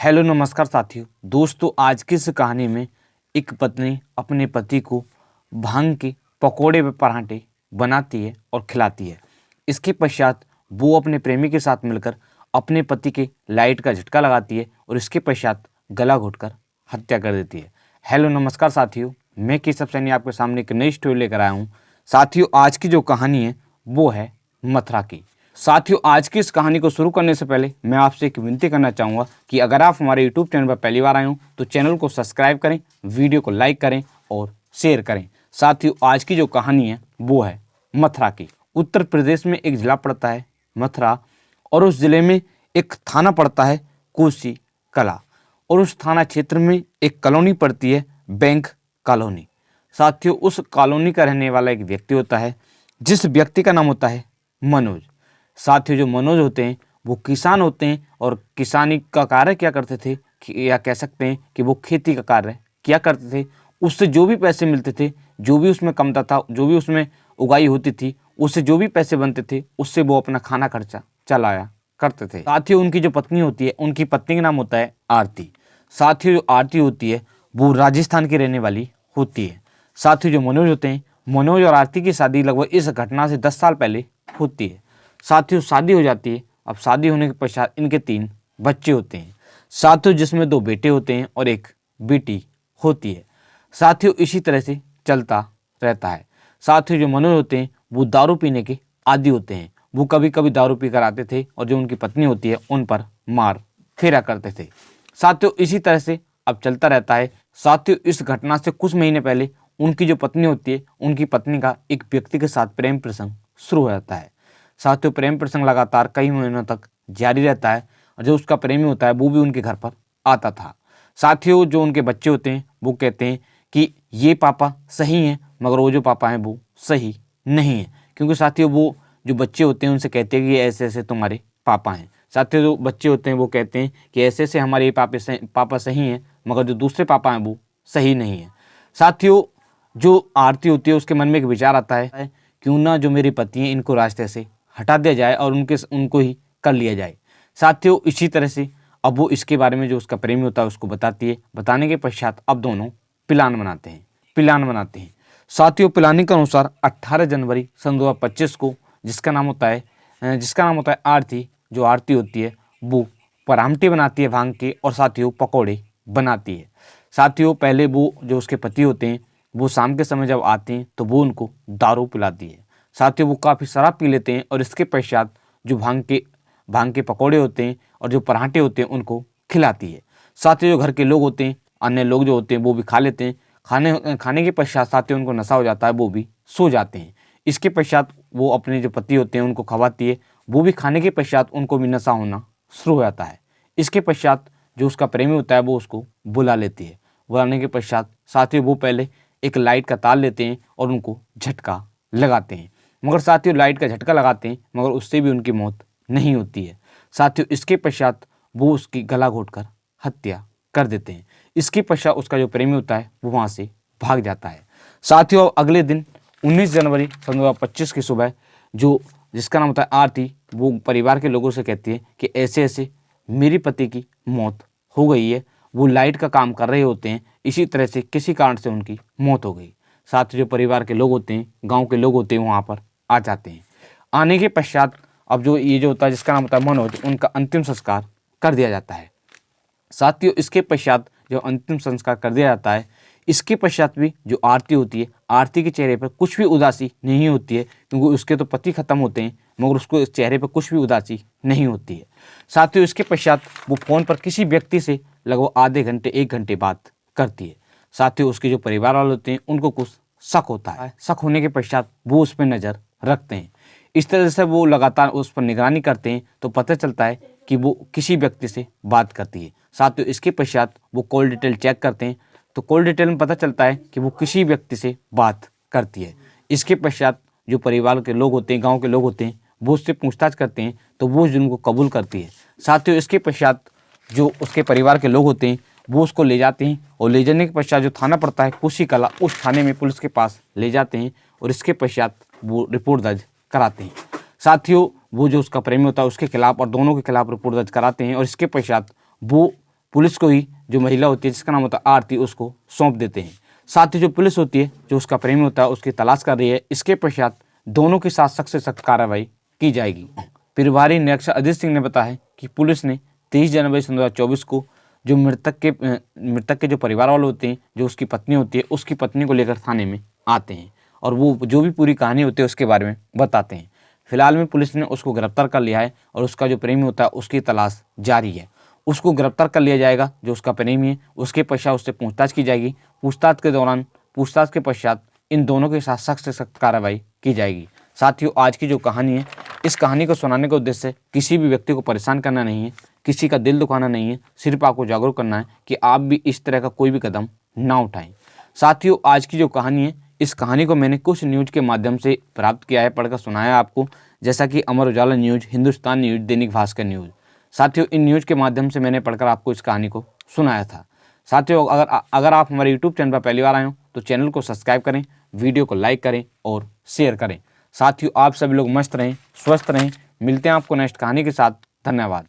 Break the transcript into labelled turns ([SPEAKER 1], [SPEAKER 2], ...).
[SPEAKER 1] Hello नमस्कार साथियों। दोस्तों, आज की इस कहानी में एक पत्नी अपने पति को भांग के पकोड़े व पराठे बनाती है और खिलाती है। इसके पश्चात वो अपने प्रेमी के साथ मिलकर अपने पति के लाइट का झटका लगाती है और इसके पश्चात गला घोटकर हत्या कर देती है। हेलो नमस्कार साथियों, मैं केशव सैनी आपके सामने एक नई स्टोरी लेकर आया हूँ। साथियों, आज की जो कहानी है वो है मथुरा की। साथियों, आज की इस कहानी को शुरू करने से पहले मैं आपसे एक विनती करना चाहूँगा कि अगर आप हमारे YouTube चैनल पर पहली बार आए हो तो चैनल को सब्सक्राइब करें, वीडियो को लाइक करें और शेयर करें। साथियों, आज की जो कहानी है वो है मथुरा की। उत्तर प्रदेश में एक ज़िला पड़ता है मथुरा, और उस ज़िले में एक थाना पड़ता है कोसी कला, और उस थाना क्षेत्र में एक कॉलोनी पड़ती है बैंक कॉलोनी। साथियों, उस कॉलोनी का रहने वाला एक व्यक्ति होता है जिस व्यक्ति का नाम होता है मनोज। साथियों, जो मनोज होते हैं वो किसान होते हैं और किसानी का कार्य क्या करते थे या कह सकते हैं कि वो खेती का कार्य किया करते थे। उससे जो भी पैसे मिलते थे, जो भी उसमें कमता था, जो भी उसमें उगाई होती थी, उससे जो भी पैसे बनते थे उससे वो अपना खाना खर्चा चलाया करते थे। साथियों, उनकी जो पत्नी होती है, उनकी पत्नी का नाम होता है आरती। साथियों, जो आरती होती है वो राजस्थान की रहने वाली होती है। साथियों, जो मनोज होते हैं, मनोज और आरती की शादी लगभग इस घटना से 10 साल पहले होती है। साथियों, शादी हो जाती है। अब शादी होने के पश्चात इनके 3 बच्चे होते हैं। साथियों, जिसमें 2 बेटे होते हैं और एक बेटी होती है। साथियों, इसी तरह से चलता रहता है। साथियों, जो मनोज होते हैं वो दारू पीने के आदी होते हैं। वो कभी कभी दारू पी कर आते थे और जो उनकी पत्नी होती है उन पर मार फेरा करते थे। साथियों, इसी तरह से अब चलता रहता है। साथियों, इस घटना से कुछ महीने पहले उनकी जो पत्नी होती है, उनकी पत्नी का एक व्यक्ति के साथ प्रेम प्रसंग शुरू हो जाता है। साथियों, प्रेम प्रसंग लगातार कई महीनों तक जारी रहता है और जो उसका प्रेमी होता है वो भी उनके घर पर आता था। साथियों, जो उनके बच्चे होते हैं वो कहते हैं कि ये पापा सही हैं, मगर वो जो पापा हैं वो सही नहीं है। क्योंकि साथियों, वो जो बच्चे होते हैं उनसे कहते हैं कि ऐसे ऐसे तुम्हारे पापा हैं। साथियों, जो बच्चे होते हैं वो कहते हैं कि ऐसे ऐसे हमारे पापा सही हैं, मगर जो दूसरे पापा हैं वो सही नहीं है। साथियों, जो आरती होती है उसके मन में एक विचार आता है, क्यों ना जो मेरे पति हैं इनको रास्ते से हटा दिया जाए और उनको ही कर लिया जाए। साथियों, इसी तरह से अब वो इसके बारे में जो उसका प्रेमी होता है उसको बताती है। बताने के पश्चात अब दोनों प्लान बनाते हैं। साथियों, प्लानिंग के अनुसार 18 जनवरी सन 2025 को जिसका नाम होता है आरती, जो आरती होती है वो परामठी बनाती है भांग के, और साथियों पकौड़े बनाती है। साथियों, पहले वो जो उसके पति होते हैं वो शाम के समय जब आते हैं तो वो उनको दारू पिलाती है। साथियों, वो काफ़ी शराब पी लेते हैं और इसके पश्चात जो भांग के पकौड़े होते हैं और जो पराठे होते हैं उनको खिलाती है। साथियों, जो घर के लोग होते हैं, अन्य लोग जो होते हैं वो भी खा लेते हैं। खाने के पश्चात साथियों उनको नशा हो जाता है, वो भी सो जाते हैं। इसके पश्चात वो अपने जो पति होते हैं उनको खवाती है। वो भी खाने के पश्चात उनको भी नशा होना शुरू हो जाता है। इसके पश्चात जो उसका प्रेमी होता है वो उसको बुला लेती है। बुलाने के पश्चात साथियों वो पहले एक लाइट का तार लेते हैं और उनको झटका लगाते हैं। मगर साथियों, लाइट का झटका लगाते हैं मगर उससे भी उनकी मौत नहीं होती है। साथियों, इसके पश्चात वो उसकी गला घोटकर हत्या कर देते हैं। इसके पश्चात उसका जो प्रेमी होता है वो वहाँ से भाग जाता है। साथियों, अगले दिन 19 जनवरी सन 2025 की सुबह जिसका नाम होता है आरती, वो परिवार के लोगों से कहती है कि ऐसे ऐसे मेरे पति की मौत हो गई है। वो लाइट का काम कर रहे होते हैं, इसी तरह से किसी कारण से उनकी मौत हो गई। साथ ही जो परिवार के लोग होते हैं, गांव के लोग होते हैं, वहाँ पर आ जाते हैं। आने के पश्चात अब जो होता है जिसका नाम होता है मनोज, उनका अंतिम संस्कार कर दिया जाता है। साथियों, इसके पश्चात जो अंतिम संस्कार कर दिया जाता है, इसके पश्चात भी जो आरती होती है, आरती के चेहरे पर कुछ भी उदासी नहीं होती है, क्योंकि उसके तो पति खत्म होते हैं मगर उसको चेहरे पर कुछ भी उदासी नहीं होती है। साथियों, इसके पश्चात वो फ़ोन पर किसी व्यक्ति से लगभग आधे घंटे 1 घंटे बात करती है। साथियों, उसके जो परिवार वाले होते हैं उनको कुछ शक होता है। शक होने के पश्चात वो उस पर नज़र रखते हैं। इस तरह से वो लगातार उस पर निगरानी करते हैं तो पता चलता है कि वो किसी व्यक्ति से बात करती है। साथियों, इसके पश्चात वो कॉल डिटेल चेक करते हैं तो कॉल डिटेल में पता चलता है कि वो किसी व्यक्ति से बात करती है। इसके पश्चात जो परिवार के लोग होते हैं, गांव के लोग होते हैं, वो उससे पूछताछ करते हैं तो वो जुर्म को कबूल करती है। साथियों, इसके पश्चात जो उसके परिवार के लोग होते हैं वो उसको ले जाते हैं और ले जाने के पश्चात जो थाना पड़ता है कोसी कला, उस थाने में पुलिस के पास ले जाते हैं और इसके पश्चात वो रिपोर्ट दर्ज कराते हैं। साथियों, वो जो उसका प्रेमी होता है उसके खिलाफ और दोनों के खिलाफ रिपोर्ट दर्ज कराते हैं और इसके पश्चात वो पुलिस को ही जो महिला होती है जिसका नाम होता है आरती उसको सौंप देते हैं। साथ ही जो पुलिस होती है जो उसका प्रेमी होता है उसकी तलाश कर रही है। इसके पश्चात दोनों के साथ सख्त से सख्त कार्रवाई की जाएगी। प्रभारी निरीक्षक अजीत सिंह ने बताया कि पुलिस ने 23 जनवरी 2024 को जो मृतक के जो परिवार वाले होते हैं, जो उसकी पत्नी होती है, उसकी पत्नी को लेकर थाने में आते हैं और वो जो भी पूरी कहानी होती है उसके बारे में बताते हैं। फिलहाल में पुलिस ने उसको गिरफ्तार कर लिया है और उसका जो प्रेमी होता है उसकी तलाश जारी है। उसको गिरफ्तार कर लिया जाएगा जो उसका प्रेमी है। उसके पश्चात उससे पूछताछ की जाएगी। पूछताछ के पश्चात इन दोनों के साथ सख्त से सख्त कार्रवाई की जाएगी। साथियों, आज की जो कहानी है, इस कहानी को सुनाने का उद्देश्य किसी भी व्यक्ति को परेशान करना नहीं है, किसी का दिल दुखाना नहीं है, सिर्फ आपको जागरूक करना है कि आप भी इस तरह का कोई भी कदम ना उठाएं। साथियों, आज की जो कहानी है, इस कहानी को मैंने कुछ न्यूज़ के माध्यम से प्राप्त किया है, पढ़कर सुनाया आपको, जैसा कि Amar Ujala news, Hindustan news, Dainik Bhaskar news. साथियों, इन न्यूज़ के माध्यम से मैंने पढ़कर आपको इस कहानी को सुनाया था। साथियों, अगर आप हमारे यूट्यूब चैनल पर पहली बार आए हो तो चैनल को सब्सक्राइब करें, वीडियो को लाइक करें और शेयर करें। साथियों, आप सभी लोग मस्त रहें, स्वस्थ रहें। मिलते हैं आपको नेक्स्ट कहानी के साथ। धन्यवाद।